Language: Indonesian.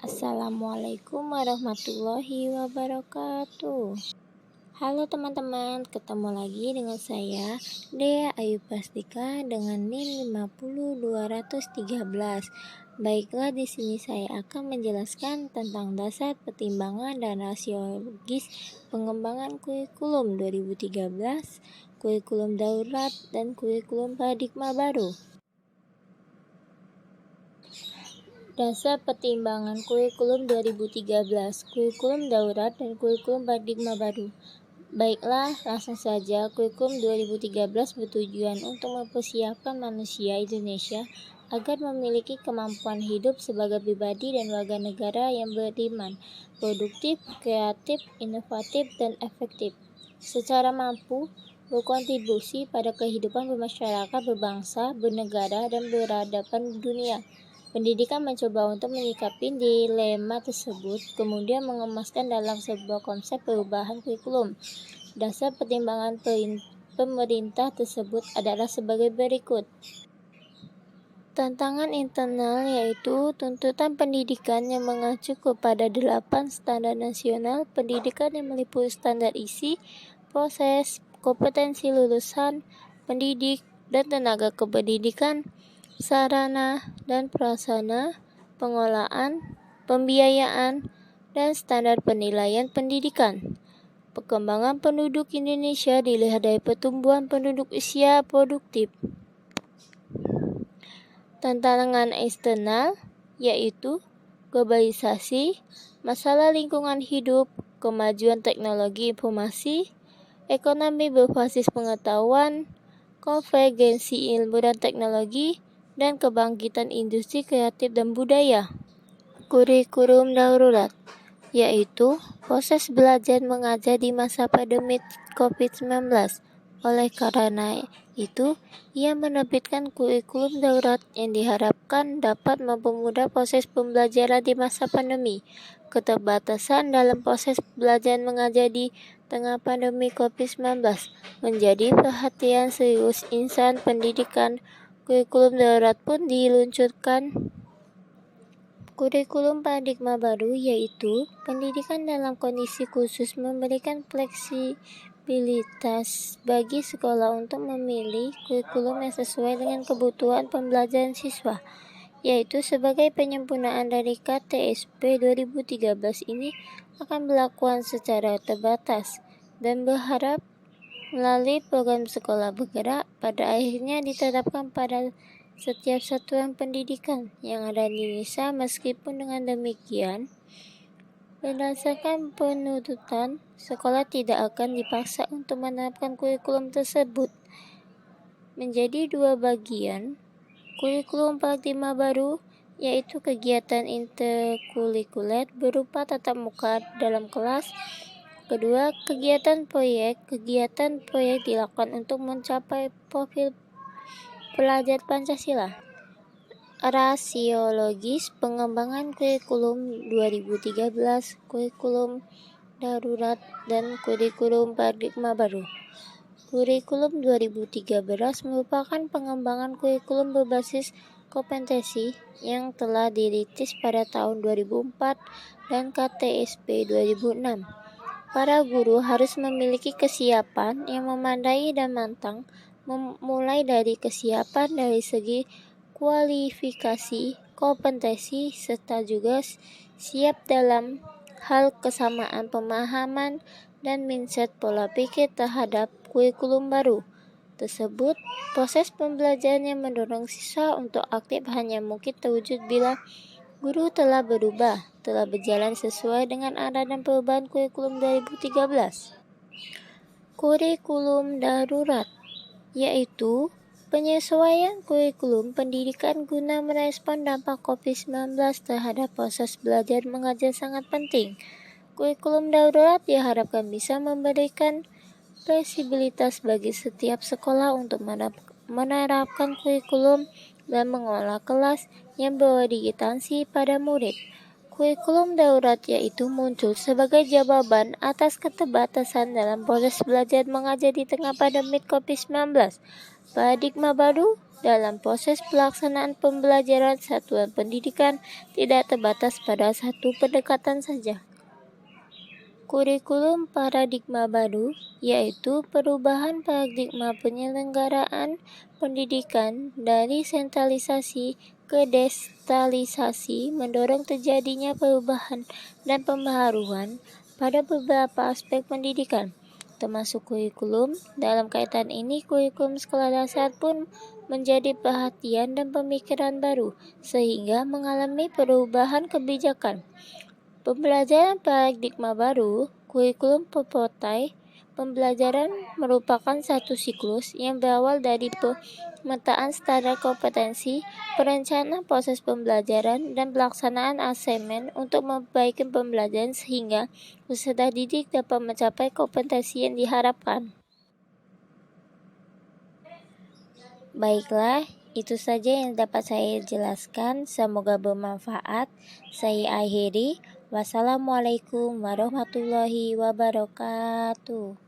Assalamualaikum warahmatullahi wabarakatuh. Halo teman-teman, ketemu lagi dengan saya Dea Ayu Pastika dengan NIM 50213. Baiklah, di sini saya akan menjelaskan tentang dasar pertimbangan dan rasio logis pengembangan kurikulum 2013, kurikulum darurat, dan kurikulum paradigma baru. Dasar pertimbangan kurikulum 2013, kurikulum darurat, dan kurikulum paradigma baru. Baiklah, langsung saja. Kurikulum 2013 bertujuan untuk mempersiapkan manusia Indonesia agar memiliki kemampuan hidup sebagai pribadi dan warga negara yang beriman, produktif, kreatif, inovatif, dan efektif, secara mampu berkontribusi pada kehidupan bermasyarakat, berbangsa, bernegara, dan berhadapan dunia. Pendidikan mencoba untuk menyikapi dilema tersebut, kemudian mengemaskan dalam sebuah konsep perubahan kurikulum. Dasar pertimbangan pemerintah tersebut adalah sebagai berikut. Tantangan internal yaitu tuntutan pendidikan yang mengacu kepada 8 standar nasional pendidikan yang meliputi standar isi, proses, kompetensi lulusan, pendidik, dan tenaga kependidikan, sarana dan prasarana, pengolahan, pembiayaan, dan standar penilaian pendidikan. Perkembangan penduduk Indonesia dilihat dari pertumbuhan penduduk usia produktif. Tantangan eksternal yaitu globalisasi, masalah lingkungan hidup, kemajuan teknologi informasi, ekonomi berbasis pengetahuan, konvergensi ilmu dan teknologi, dan kebangkitan industri kreatif dan budaya. Kurikulum darurat yaitu proses belajar mengajar di masa pandemi COVID-19. Oleh karena itu, ia menerbitkan kurikulum darurat yang diharapkan dapat mempermudah proses pembelajaran di masa pandemi. Keterbatasan dalam proses belajar mengajar di tengah pandemi COVID-19 menjadi perhatian serius insan pendidikan. Kurikulum darurat pun diluncurkan. Kurikulum paradigma baru yaitu pendidikan dalam kondisi khusus memberikan fleksibilitas bagi sekolah untuk memilih kurikulum yang sesuai dengan kebutuhan pembelajaran siswa, yaitu sebagai penyempurnaan dari KTSP 2013 ini akan berlakuan secara terbatas dan berharap melalui program sekolah bergerak pada akhirnya diterapkan pada setiap satuan pendidikan yang ada di Indonesia. Meskipun dengan demikian, berdasarkan penuntutan, sekolah tidak akan dipaksa untuk menerapkan kurikulum tersebut. Menjadi dua bagian, kurikulum paradigma baru yaitu kegiatan interkurikuler berupa tatap muka dalam kelas. Kedua, kegiatan proyek. Kegiatan proyek dilakukan untuk mencapai profil pelajar Pancasila. Rasiologis pengembangan kurikulum 2013, kurikulum darurat, dan kurikulum paradigma baru. Kurikulum 2013 merupakan pengembangan kurikulum berbasis kompetensi yang telah dirintis pada tahun 2004 dan KTSP 2006. Para guru harus memiliki kesiapan yang memadai dan matang, mulai dari kesiapan dari segi kualifikasi, kompetensi, serta juga siap dalam hal kesamaan pemahaman dan mindset pola pikir terhadap kurikulum baru tersebut. Proses pembelajaran yang mendorong siswa untuk aktif hanya mungkin terwujud bila guru telah berubah, telah berjalan sesuai dengan arah dan perubahan kurikulum 2013. Kurikulum darurat yaitu penyesuaian kurikulum pendidikan guna merespon dampak COVID-19 terhadap proses belajar mengajar sangat penting. Kurikulum darurat diharapkan bisa memberikan fleksibilitas bagi setiap sekolah untuk menerapkan kurikulum dan mengolah kelas yang berorientasi pada murid. Kurikulum darurat yaitu muncul sebagai jawaban atas keterbatasan dalam proses belajar mengajar di tengah pandemi COVID-19. Paradigma baru dalam proses pelaksanaan pembelajaran satuan pendidikan tidak terbatas pada satu pendekatan saja. Kurikulum paradigma baru yaitu perubahan paradigma penyelenggaraan pendidikan dari sentralisasi ke desentralisasi mendorong terjadinya perubahan dan pembaharuan pada beberapa aspek pendidikan, termasuk kurikulum. Dalam kaitan ini, kurikulum sekolah dasar pun menjadi perhatian dan pemikiran baru, sehingga mengalami perubahan kebijakan. Pembelajaran paradigma baru, kurikulum pepotai pembelajaran merupakan satu siklus yang berawal dari pemetaan standar kompetensi, perencanaan proses pembelajaran, dan pelaksanaan asemen untuk memperbaiki pembelajaran sehingga peserta didik dapat mencapai kompetensi yang diharapkan. Baiklah, itu saja yang dapat saya jelaskan. Semoga bermanfaat. Saya akhiri. Wassalamualaikum warahmatullahi wabarakatuh.